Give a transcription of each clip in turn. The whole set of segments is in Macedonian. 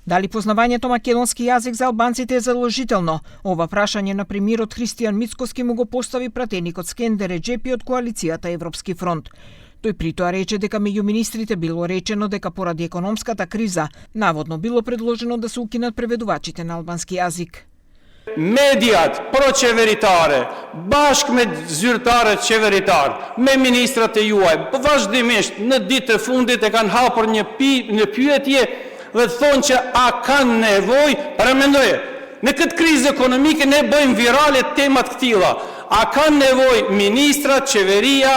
Дали познавањето македонски јазик за албанците е задолжително? Ова прашање на премиерот Христијан Мицкоски му го постави пратеникот Скендер Реџепи од коалицијата Европски фронт. Тој притоа рече дека меѓу министрите било речено дека поради економската криза наводно било предложено да се укинат преведувачите на албански јазик. Медијат прочеверитаре, башк me zyrtarët qeveritar, me ministrat e juaj, vazhdimisht në ditë të fundit e kanë hapur një pyetje dhe thonë që a kanë nevojë, para mendoje, në këtë krizë ekonomike ne bëjmë virale temat këtilla. A kanë nevojë ministrat, qeveria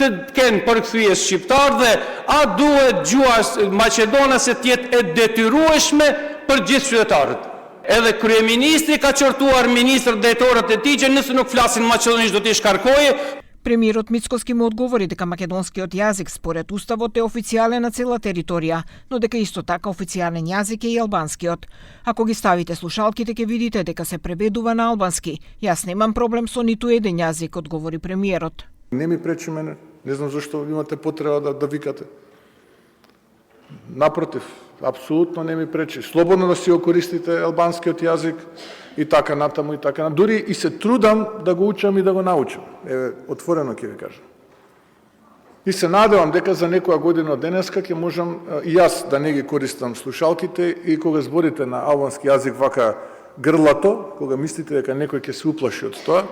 të kenë përkthyes shqiptar dhe a duhet gjuha maqedonase të jetë e detyrueshme për gjithë qytetarët? Edhe kryeministri ka qortuar ministrët drejtorët e tij që nëse nuk flasin maqedonisht do t'i shkarkoje. Премиерот Мицкоски му одговори дека македонскиот јазик според уставот е официјален на цела територија, но дека исто така официјален јазик е и албанскиот. Ако ги ставите слушалките ќе видите дека се преведува на албански. Јас немам проблем со ниту еден јазик, одговори премиерот. Не ми пречи мене, не знам зашто имате потреба да викате. Напротив, апсолутно не ми пречи. Слободно да си го користите албанскиот јазик и така натаму и така. Дури и се трудам да го учам и да го научам. Еве, отворено ќе ви кажам. И се надевам дека за некоја година од денеска ќе можам и јас да не ги користам слушалките и кога зборите на албански јазик вака грлато, кога мислите дека некој ќе се уплаши од тоа,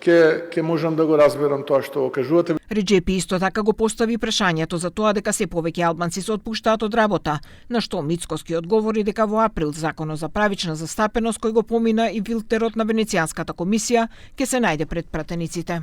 ќе можам да го разберам тоа што го кажувате. Реџепи исто така го постави прашањето за тоа дека се повеќе албанци се отпуштаат од работа, на што Мицкоски одговори дека во април законот за правична застапеност кој го помина и филтерот на Венецијанската комисија ќе се најде пред пратениците.